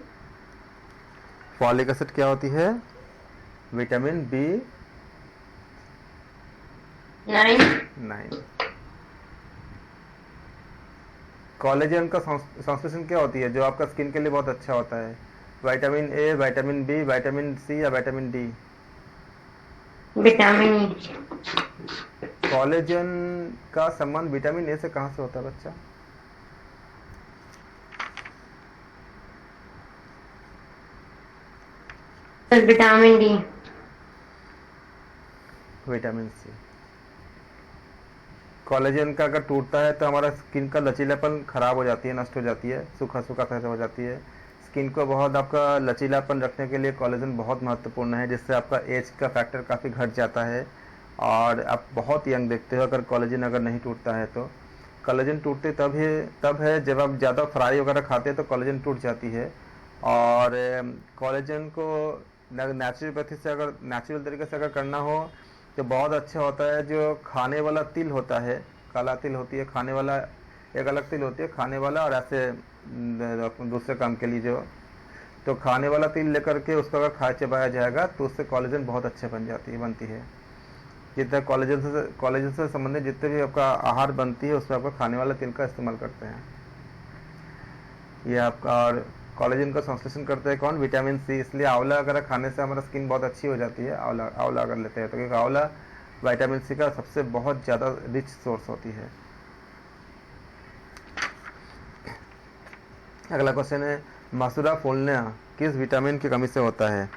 Folic acid क्या होती है? Vitamin B9। कोलेजन का संश्लेषण क्या होती है जो आपका स्किन के लिए बहुत अच्छा होता है? Vitamin A, vitamin B, vitamin C या vitamin D? Vitamin E. Collagen का संबंध विटामिन ए से कहाँ से होता है बच्चा? Sir vitamin D. Vitamin C. Collagen का अगर टूटता है तो हमारा स्किन का लचीलापन खराब हो जाती है, नष्ट हो जाती है, सूखा सूखा सा हो जाती है। स्किन को बहुत आपका लचीलापन रखने के लिए कोलेजन बहुत महत्वपूर्ण है, जिससे आपका एज का फैक्टर काफ़ी घट जाता है और आप बहुत यंग देखते हो अगर कोलेजन अगर नहीं टूटता है तो। कोलेजन टूटते तब है जब आप ज़्यादा फ्राई वगैरह खाते हैं तो कोलेजन टूट जाती है। और कोलेजन को नेचुरोपैथी से अगर नेचुरल तरीके से अगर करना हो तो बहुत अच्छा होता है। जो खाने वाला तिल होता है, काला तिल होती है खाने वाला, एक अलग तिल होती है खाने वाला और ऐसे दूसरे काम के लिए जो, तो खाने वाला तिल लेकर के उसको अगर खा चबाया जाएगा तो उससे कोलेजन बहुत अच्छे बनती है। जितना कोलेजन से संबंधित जितने भी आपका आहार बनती है उसमें आपका खाने वाला तिल का इस्तेमाल करते हैं। ये आपका, और कोलेजन का संश्लेषण करते हैं कौन? Vitamin C. इसलिए आंवला अगर खाने से हमारा स्किन बहुत अच्छी हो जाती है, आंवला अगर लेते हैं तो, क्योंकि आंवला विटामिन सी का सबसे बहुत ज़्यादा रिच सोर्स होती है। अगला क्वेश्चन है, मसूरा फूलना किस विटामिन की कमी से होता है?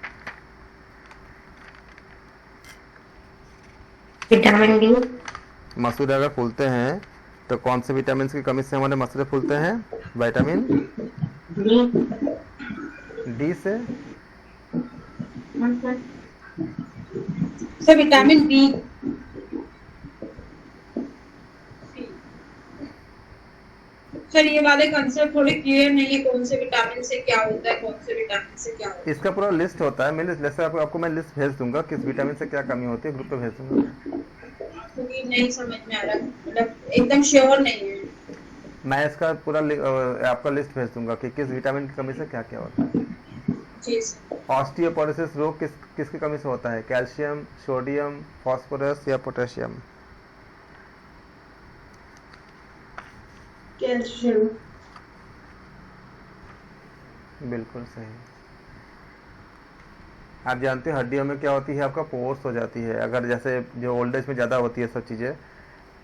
Vitamin D. मसूरे अगर फूलते हैं तो कौन से विटामिन की कमी से हमारे मसूरे फूलते हैं? विटामिन डी से। Sir vitamin B. सर ये वाले कंसेप्ट थोड़े क्लियर नहीं है, कौन से विटामिन से क्या होता है, कौन से विटामिन से क्या होता है। इसका पूरा लिस्ट होता है, मैं जैसे आपको मैं लिस्ट भेज दूंगा किस विटामिन से क्या कमी होती है, ग्रुप पे भेज दूंगा। क्योंकि नहीं समझ में आ रहा, मतलब एकदम श्योर नहीं है। मैं इसका पूरा आपका लिस्ट भेज दूंगा कि किस विटामिन की कमी से क्या क्या होता है। जी सर। ऑस्टियोपोरोसिस रोग किसकी कमी से होता है? कैल्शियम, सोडियम, फास्फोरस या पोटेशियम? कैल्शियम। बिल्कुल सही। आप जानते हैं हड्डियों में क्या होती है? आपका पोर्स हो जाती है, अगर जैसे जो ओल्ड एज में ज़्यादा होती है सब चीज़ें,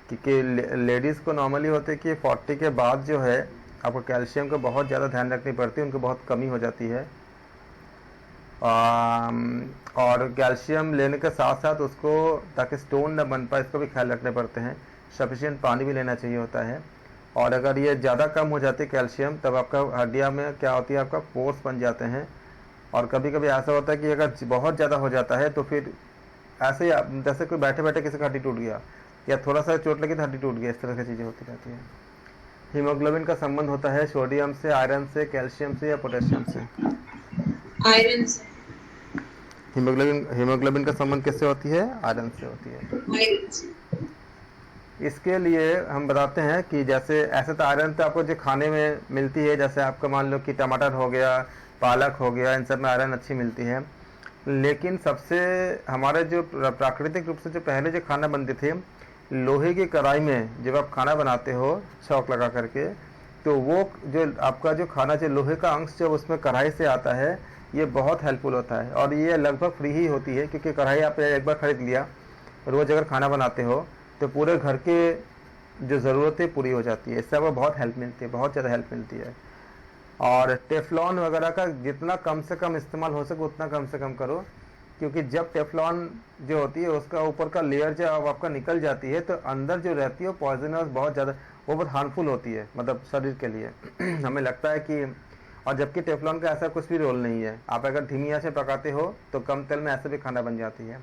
क्योंकि लेडीज़ को नॉर्मली होते है कि 40 के बाद जो है आपको कैल्शियम का बहुत ज़्यादा ध्यान रखनी पड़ती है, उनको बहुत कमी हो जाती है। और कैल्शियम लेने के साथ साथ उसको, ताकि स्टोन ना बन पाए, इसको भी ख्याल रखने पड़ते हैं। सफिशिएंट पानी भी लेना चाहिए होता है। और अगर ये ज़्यादा कम हो जाती है कैल्शियम, तब आपका हड्डियाँ में क्या होती है, आपका पोर्स बन जाते हैं। और कभी कभी ऐसा होता है कि अगर बहुत ज़्यादा हो जाता है तो फिर ऐसे ही, जैसे कोई बैठे बैठे किसी का हड्डी टूट गया या थोड़ा सा चोट लगी तो हड्डी टूट गया, इस तरह की चीज़ें होती रहती हैं। हीमोग्लोबिन का संबंध होता है सोडियम से, आयरन से, कैल्शियम से या पोटेशियम से? आयरन से। हीमोग्लोबिन का संबंध किससे होती है? आयरन से होती है। आयरन से। इसके लिए हम बताते हैं कि जैसे ऐसे तो आयरन तो आपको जो खाने में मिलती है, जैसे आपका मान लो कि टमाटर हो गया, पालक हो गया, इन सब में आयरन अच्छी मिलती है। लेकिन सबसे हमारे जो प्राकृतिक रूप से जो पहले जो खाना बनते थे, लोहे की कढ़ाई में जब आप खाना बनाते हो छौंक लगा करके, तो वो जो आपका जो खाना, जो लोहे का अंश जब उसमें कढ़ाई से आता है, ये बहुत हेल्पफुल होता है। और ये लगभग फ्री ही होती है, क्योंकि कढ़ाई आप एक बार खरीद लिया, रोज़ अगर खाना बनाते हो तो पूरे घर के जो ज़रूरतें पूरी हो जाती है। इससे आपको बहुत हेल्प मिलती है, बहुत ज़्यादा हेल्प मिलती है। और टेफ्लॉन वगैरह का जितना कम से कम इस्तेमाल हो सके उतना कम से कम करो, क्योंकि जब टेफ्लॉन जो होती है उसका ऊपर का लेयर जब आपका निकल जाती है तो अंदर जो रहती है वो पॉइजनस, बहुत ज़्यादा, वो बहुत हार्मफुल होती है, मतलब शरीर के लिए। हमें लगता है कि, और जबकि टेफ्लॉन का ऐसा कुछ भी रोल नहीं है। आप अगर धीमी आंच से पकाते हो तो कम तेल में ऐसे भी खाना बन जाती है।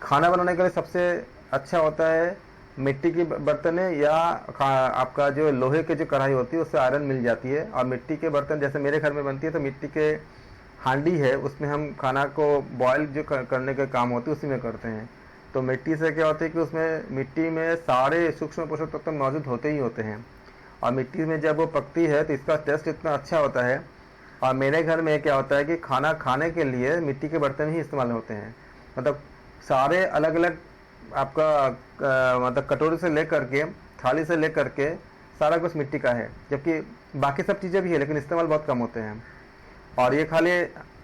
खाना बनाने के लिए सबसे अच्छा होता है मिट्टी की बर्तन है, या आपका जो लोहे के जो कढ़ाई होती है उससे आयरन मिल जाती है। और मिट्टी के बर्तन जैसे मेरे घर में बनती है तो मिट्टी के हांडी है, उसमें हम खाना को बॉयल जो करने के काम होते हैं उसी में करते हैं। तो मिट्टी से क्या होता है कि उसमें मिट्टी में सारे सूक्ष्म पोषक तत्व मौजूद होते ही होते हैं, और मिट्टी में जब वो पकती है तो इसका टेस्ट इतना अच्छा होता है। और मेरे घर में क्या होता है कि खाना खाने के लिए मिट्टी के बर्तन ही इस्तेमाल होते हैं, मतलब सारे अलग अलग आपका मतलब कटोरी से लेकर के, थाली से लेकर के सारा कुछ मिट्टी का है, जबकि बाकी सब चीज़ें भी है लेकिन इस्तेमाल बहुत कम होते हैं। और ये खाली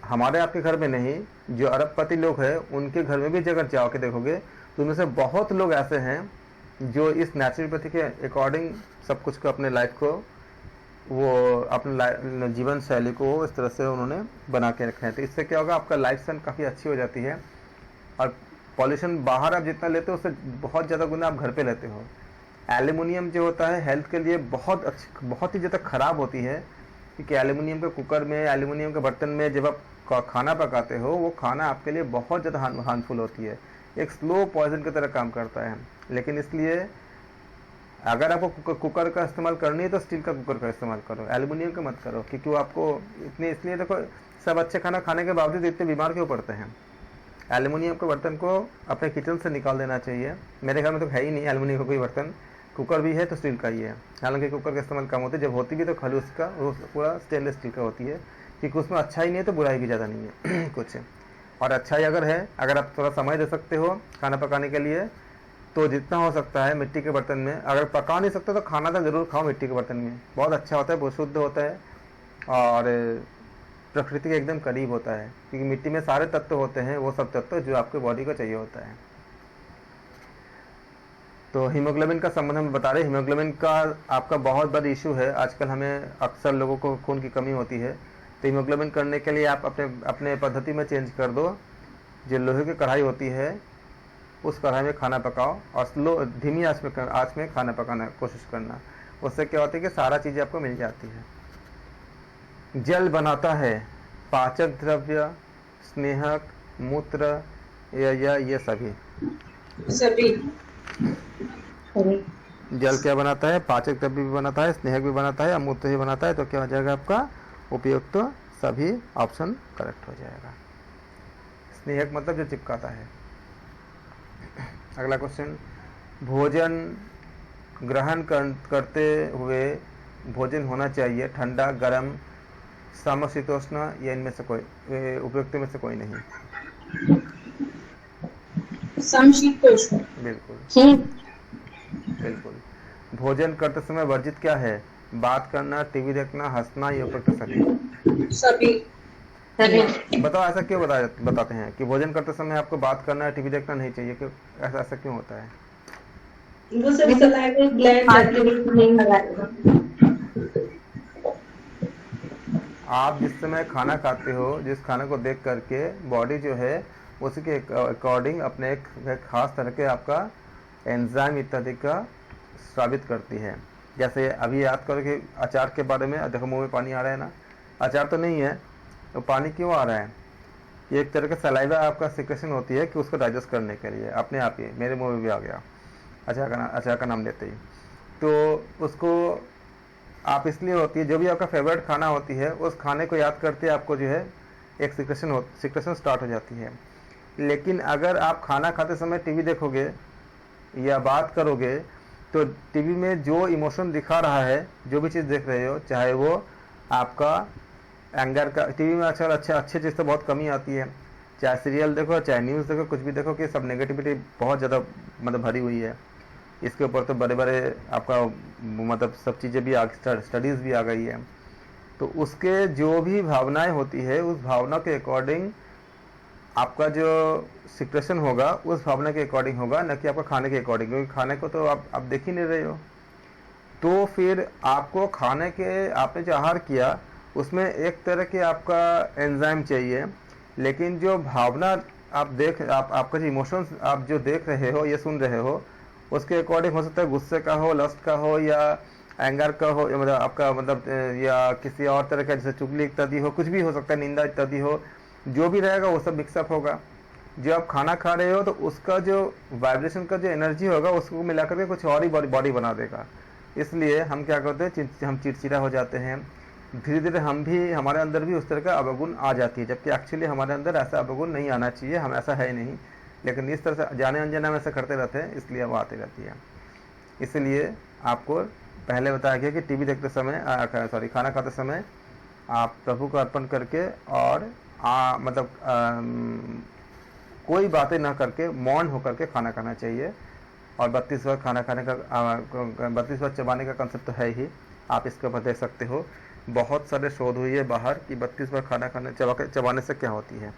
हमारे आपके घर में नहीं, जो अरबपति लोग हैं उनके घर में भी अगर जाओ के देखोगे तो उनमें से बहुत लोग ऐसे हैं जो इस नेचुरोपैथी के अकॉर्डिंग सब कुछ को, अपने लाइफ को वो अपने जीवन शैली को इस तरह से उन्होंने बना के रखा है। तो इससे क्या होगा, आपका लाइफ स्टाइल काफ़ी अच्छी हो जाती है और पॉल्यूशन बाहर आप जितना लेते हो उससे बहुत ज़्यादा गुना आप घर पे लेते हो। एल्युमिनियम जो होता है हेल्थ के लिए बहुत ही ज़्यादा ख़राब होती है, क्योंकि एल्युमिनियम के कुकर में, एल्युमिनियम के बर्तन में जब आप खाना पकाते हो, वो खाना आपके लिए बहुत ज़्यादा हार्मफुल होती है, एक स्लो पॉइजन की तरह काम करता है। लेकिन इसलिए अगर आपको कुकर का इस्तेमाल करनी है तो स्टील का कुकर का इस्तेमाल करो, एल्युमिनियम का मत करो, क्योंकि वो आपको इतने, इसलिए देखो सब अच्छे खाना खाने के बावजूद इतने बीमार क्यों पड़ते हैं। एल्युमिनियम के बर्तन को अपने किचन से निकाल देना चाहिए। मेरे घर में तो है ही नहीं एल्युमिनियम का कोई बर्तन, कुकर भी है तो स्टील का ही है। हालांकि कुकर का इस्तेमाल कम होता है, जब होती भी तो खाली उसका पूरा स्टेनलेस स्टील का होती है, क्योंकि उसमें अच्छा ही नहीं है तो बुराई भी ज़्यादा नहीं है कुछ। और अच्छा ही अगर है, अगर आप थोड़ा समय दे सकते हो खाना पकाने के लिए, तो जितना हो सकता है मिट्टी के बर्तन में। अगर पका नहीं सकते तो खाना तो ज़रूर खाओ मिट्टी के बर्तन में, बहुत अच्छा होता है, बहुत शुद्ध होता है और प्रकृति के एकदम करीब होता है, क्योंकि मिट्टी में सारे तत्व होते हैं, वो सब तत्व जो आपके बॉडी को चाहिए होता है। तो हीमोग्लोबिन का संबंध हम बता रहे हैं। हीमोग्लोबिन का आपका बहुत बड़ा इशू है आजकल, हमें अक्सर लोगों को खून की कमी होती है। तो हीमोग्लोबिन करने के लिए आप अपने पद्धति में चेंज कर दो। जो लोहे की कढ़ाई होती है उस कढ़ाई में खाना पकाओ और स्लो धीमी आंच में खाना पकाना कोशिश करना। उससे क्या होता है कि सारा चीज़ें आपको मिल जाती है। जल बनाता है पाचक द्रव्य, स्नेहक, मूत्र या ये सभी जल क्या बनाता है, पाचक द्रव्य भी बनाता है, स्नेहक भी बनाता है, मूत्र भी बनाता है। तो क्या हो जाएगा आपका उपयुक्त तो सभी ऑप्शन करेक्ट हो जाएगा। स्नेहक मतलब जो चिपकाता है। अगला क्वेश्चन, भोजन ग्रहण करते हुए भोजन होना चाहिए ठंडा, गर्म, समशीतोष्ण या इनमें से कोई उपयुक्त में से कोई नहीं? समशीतोष्ण। बिल्कुल बिल्कुल। भोजन करते समय वर्जित क्या है? बात करना, टीवी देखना, हंसना, ये उपयुक्त सभी। बताओ ऐसा क्यों बताते हैं कि भोजन करते समय आपको बात करना, टीवी देखना नहीं चाहिए? क्यों ऐसा क्यों होता है? वो सब सलाइवा ग्लैंड नहीं लगाएगा। आप जिस समय खाना खाते हो, जिस खाने को देख करके बॉडी जो है उसी के अकॉर्डिंग अपने एक खास तरह के आपका एंजाइम इत्यादि का स्रावित करती है। जैसे अभी याद करो कि अचार के बारे में, देखो मुंह में पानी आ रहा है ना, अचार तो नहीं है तो पानी क्यों आ रहा है? ये एक तरह का सलाइवा आपका सिक्रेशन होती है कि उसको डाइजेस्ट करने के लिए, अपने आप ही मेरे मुंह में भी आ गया अचार का नाम लेते ही। तो उसको आप इसलिए होती है, जो भी आपका फेवरेट खाना होती है उस खाने को याद करते आपको जो है एक सिक्रेशन स्टार्ट हो जाती है। लेकिन अगर आप खाना खाते समय टीवी देखोगे या बात करोगे तो टीवी में जो इमोशन दिखा रहा है, जो भी चीज़ देख रहे हो, चाहे वो आपका एंगर का, टीवी में आजकल अच्छी चीज़ तो बहुत कमी आती है, चाहे सीरियल देखो, चाहे न्यूज़ देखो, कुछ भी देखो, कि सब नेगेटिविटी बहुत ज़्यादा मतलब भरी हुई है। इसके ऊपर तो बड़े बड़े आपका मतलब सब चीज़ें भी स्टडीज़ भी आ गई है। तो उसके जो भी भावनाएं होती है उस भावना के अकॉर्डिंग आपका जो सिक्रेशन होगा उस भावना के अकॉर्डिंग होगा, न कि आपका खाने के अकॉर्डिंग, क्योंकि खाने को तो आप देख ही नहीं रहे हो। तो फिर आपको खाने के, आपने जो आहार किया उसमें एक तरह के आपका एंजाइम चाहिए, लेकिन जो भावना आपका जो इमोशंस आप जो देख रहे हो या सुन रहे हो उसके अकॉर्डिंग हो सकता है गुस्से का हो, लस्ट का हो, या एंगर का हो, या मतलब आपका मतलब या किसी और तरह का जैसे चुगली इत्यादि हो, कुछ भी हो सकता है, निंदा इत्यादि हो, जो भी रहेगा वो सब मिक्सअप होगा। जो आप खाना खा रहे हो तो उसका जो वाइब्रेशन का जो एनर्जी होगा उसको मिला करके कुछ और ही बॉडी बना देगा। इसलिए हम क्या करते हैं, हम चिड़चिड़ा हो जाते हैं, धीरे धीरे हमारे अंदर भी उस तरह का अवगुण आ जाती है, जबकि एक्चुअली हमारे अंदर ऐसा अवगुण नहीं आना चाहिए, हम ऐसा है नहीं, लेकिन इस तरह से जाने अनजाने में ऐसा करते रहते हैं, इसलिए वो आती रहती है। इसलिए आपको पहले बताया गया कि टीवी देखते समय खाना खाते समय आप प्रभु को अर्पण करके और कोई बातें ना करके मौन होकर के खाना खाना चाहिए। और 32 बार खाना खाने का 32 बार चबाने का कंसेप्ट तो है ही, आप इसके ऊपर देख सकते हो, बहुत सारे शोध हुई है बाहर कि 32 बार खाना चबाने से क्या होती है,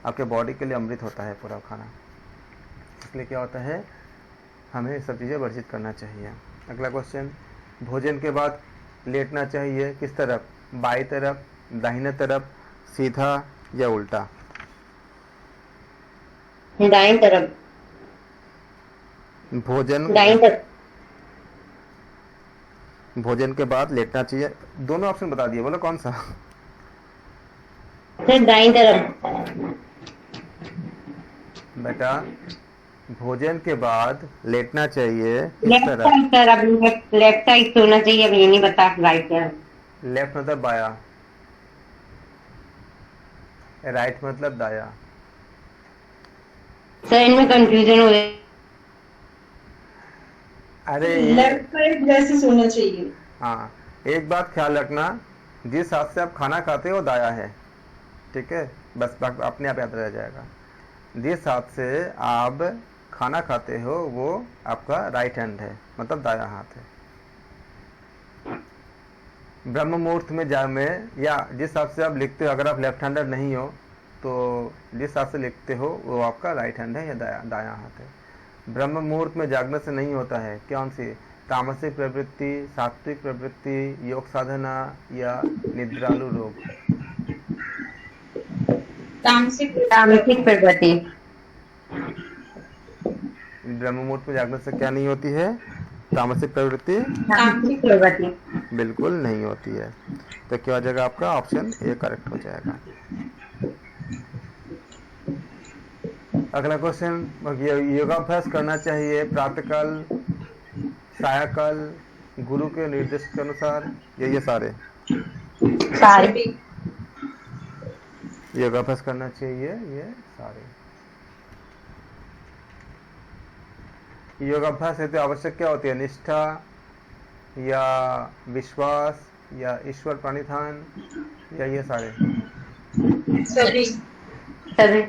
आपके बॉडी के लिए अमृत होता है पूरा खाना। इसलिए क्या होता है, हमें सब चीज़ें वर्जित करना चाहिए। अगला क्वेश्चन, भोजन के बाद लेटना चाहिए किस तरफ, बाई तरफ, दाहिने तरफ, सीधा या उल्टा? दाएं तरफ। भोजन दाएं तरफ। भोजन के बाद लेटना चाहिए। दोनों ऑप्शन बता दिए, बोलो कौन सा? सर दाएं तरफ। बेटा भोजन के बाद लेटना चाहिए किस लेफ्ट तरफ? साइड सर, अब लेफ्ट साइड सोना चाहिए, अब ये नहीं बता राइट तरफ। लेफ्ट मतलब बाया, राइट मतलब दाया। सर इनमें कंफ्यूजन हो गई। अरे लेफ्ट साइड वैसे सोना चाहिए। हाँ, एक बात ख्याल रखना, जिस हाथ से आप खाना खाते हो दाया है, ठीक है, बस अपने आप याद रह जाएगा। जिस हाथ से आप खाना खाते हो वो आपका राइट हैंड है, मतलब दाया हाथ है। ब्रह्म मुहूर्त में या जिस हाथ से आप लिखते हो, अगर आप लेफ्ट हैंडर नहीं हो तो जिस हाथ से लिखते हो वो आपका राइट हैंड है या दाया हाथ है। ब्रह्म मुहूर्त में जागने से नहीं होता है, कौन सी? तामसिक प्रवृत्ति, सात्विक प्रवृत्ति, योग साधना या निद्रालु रोग? तामसिक प्रवृत्ति। ब्रह्म मुहूर्त में जागने से क्या नहीं होती है? तामसिक प्रवृत्ति तामसिक प्रवृत्ति बिल्कुल नहीं होती है। तो क्या हो जाएगा आपका? ऑप्शन ए करेक्ट हो जाएगा। अगला क्वेश्चन, योगाभ्यास करना चाहिए प्रातःकाल, सायंकाल, गुरु के निर्देश के अनुसार, ये सारे सारे। योगाभ्यास करना चाहिए ये सारे। योगाभ्यास हेतु आवश्यक क्या होती है? निष्ठा या विश्वास या ईश्वर प्रणिधान या ये सारे? सभी। सभी।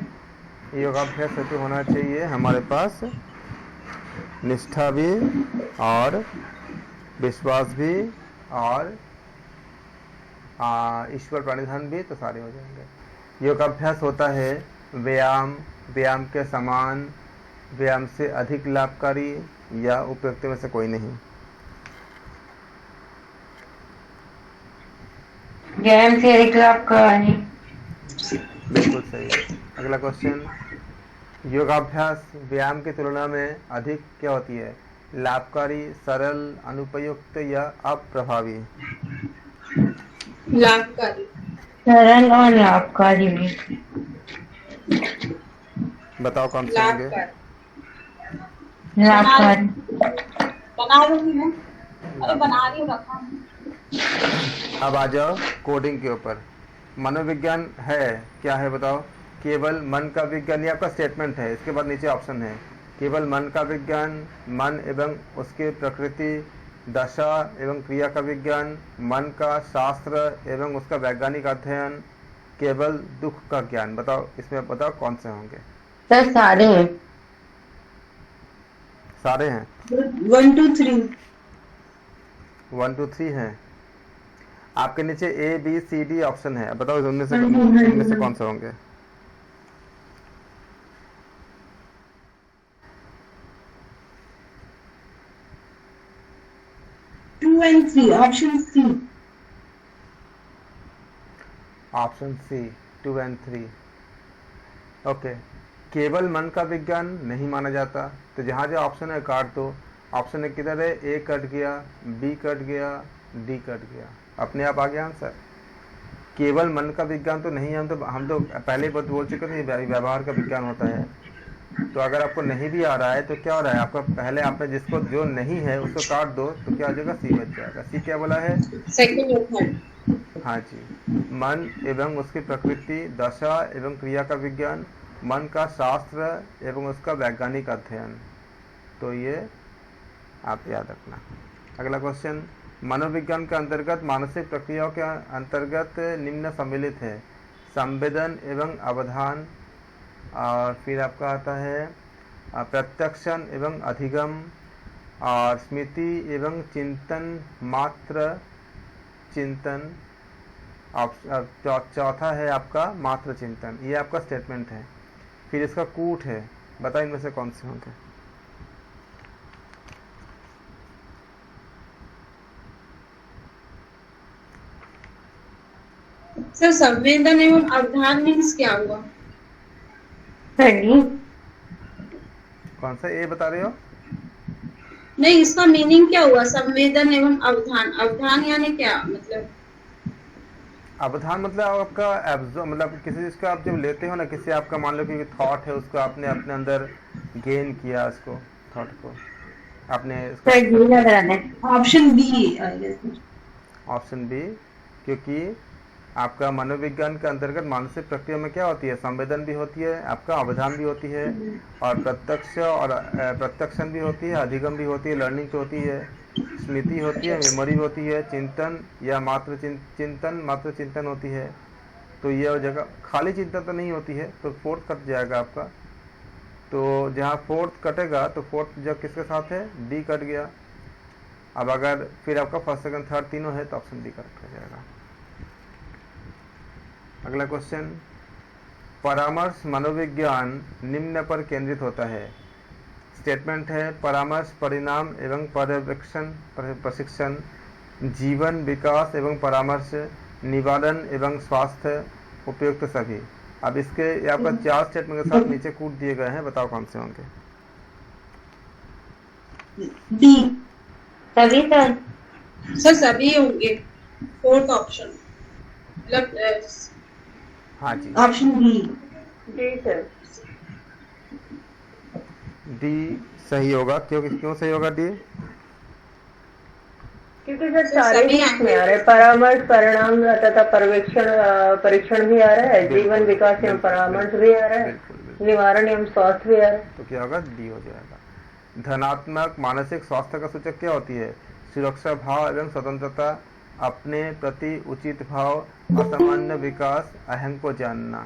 योगाभ्यास हेतु होना चाहिए हमारे पास निष्ठा भी और विश्वास भी और ईश्वर प्रणिधान भी, तो सारे हो जाएंगे। योगाभ्यास होता है व्यायाम के समान, व्यायाम से अधिक लाभकारी या उपयुक्त में से कोई नहीं? व्यायाम से अधिक लाभकारी। बिल्कुल सही। अगला क्वेश्चन, योगाभ्यास व्यायाम की तुलना में अधिक क्या होती है? लाभकारी, सरल, अनुपयुक्त या अप्रभावी? लाभकारी। सरल और लाभकारी भी। बताओ कौन से होंगे? लाभकारी। बना रही मैं, अरे बना रही हूँ, रखा हूँ। अब आ जाओ कोडिंग के ऊपर। मनोविज्ञान है क्या है बताओ? केवल मन का विज्ञान, ये आपका स्टेटमेंट है, इसके बाद नीचे ऑप्शन है। केवल मन का विज्ञान, मन एवं उसके प्रकृति, दशा एवं क्रिया का विज्ञान, मन का शास्त्र एवं उसका वैज्ञानिक अध्ययन, केवल दुख का ज्ञान। बताओ इसमें, बताओ कौन से होंगे? सर सारे हैं। सारे हैं? 1 2 3। 1 2 3 हैं। आपके नीचे A B C D option है, बताओ इनमें से कौन से होंगे? 2 and 3, option C. Option C 2 and 3। Okay, केवल मन का विज्ञान नहीं माना जाता, तो जहाँ जहाँ ऑप्शन है काट दो। ऑप्शन है किधर है? ए कट गया, बी कट गया, डी कट गया, अपने आप आ गया आंसर। केवल मन का विज्ञान तो नहीं है, हम तो पहले ही बोल चुके थे व्यवहार का विज्ञान होता है। तो अगर आपको नहीं भी आ रहा है तो क्या हो रहा है आपका? पहले आपने जिसको जो नहीं है उसको काट दो, तो क्या हो जाएगा? सी बच जाएगा। सी क्या बोला है? सेकंड और थर्ड। हाँ जी, मन एवं उसकी प्रकृति, दशा एवं क्रिया का विज्ञान, मन का शास्त्र एवं उसका वैज्ञानिक अध्ययन, तो ये आप याद रखना। अगला क्वेश्चन, मनोविज्ञान के अंतर्गत मानसिक प्रक्रियाओं के अंतर्गत निम्न सम्मिलित है: संवेदन एवं अवधान, और फिर आपका आता है प्रत्यक्षण एवं अधिगम, और स्मृति एवं चिंतन, मात्र चिंतन, चौथा है आपका मात्र चिंतन। ये आपका स्टेटमेंट है। फिर इसका कूट है, बताओ इनमें से कौन से होंगे? सर संवेदन एवं अवधान मीन्स क्या हुआ? डी। कौन सा ए बता रहे हो? नहीं, इसका मीनिंग क्या हुआ? संवेदन एवं अवधान, अवधान यानी क्या मतलब? अवधान मतलब आपका एब्जॉर्ब, मतलब किसी चीज का आप जब लेते हो ना, किसी आपका मान लो कि थॉट है, उसको आपने अपने अंदर गेन किया, उसको थॉट को आपने इसका सर डी लग रहा है। Option B I guess. Option B, क्योंकि आपका मनोविज्ञान के अंतर्गत मानसिक प्रक्रिया में क्या होती है, संवेदन भी होती है, आपका अवधान भी होती है, और प्रत्यक्ष और प्रत्यक्षण भी होती है, अधिगम भी होती है, लर्निंग भी होती है, स्मृति होती है, मेमोरी होती है, चिंतन या मात्र चिंतन होती है। तो ये जगह खाली चिंतन तो नहीं होती है, तो फोर्थ कट जाएगा आपका। तो जहाँ फोर्थ कटेगा तो फोर्थ जब किसके साथ है, डी कट गया। अब अगर फिर आपका फर्स्ट सेकंड थर्ड तीनों है तो ऑप्शन डी करेक्ट हो जाएगा। अगला क्वेश्चन, परामर्श मनोविज्ञान निम्न पर केंद्रित होता है। स्टेटमेंट है, परामर्श परिणाम एवं पर्यवेक्षण प्रशिक्षण, जीवन विकास एवं परामर्श, निवारण एवं स्वास्थ्य, उपयुक्त सभी। अब इसके ये आपका 4 स्टेटमेंट के साथ नीचे कूट दिए गए हैं, बताओ कौन से होंगे। डी। सभी सर। सर सभी होंगे, फोर्थ ऑप्शन मतलब हाँ जी, ऑप्शन बी। जी सर। डी सही होगा। क्यों सही होगा डी? क्योंकि सर सर, सारे सभी ही इसमें आएंगे। आ रहे हैं, परामर्श परिणाम तथा परीक्षण भी आ रहा है, बिल्कुल, जीवन विकास एवं बिल्कुल, परामर्श भी आ रहा है, बिल्कुल, बिल्कुल। निवारण एवं स्वास्थ्य भी आ रहा है। तो क्या होगा, डी हो जाएगा। धनात्मक मानसिक स्वास्थ्य का सूचक क्या होती है? सुरक्षा भाव एवं स्वतंत्रता, अपने प्रति उचित भाव, असामान्य विकास, अहंग को जानना।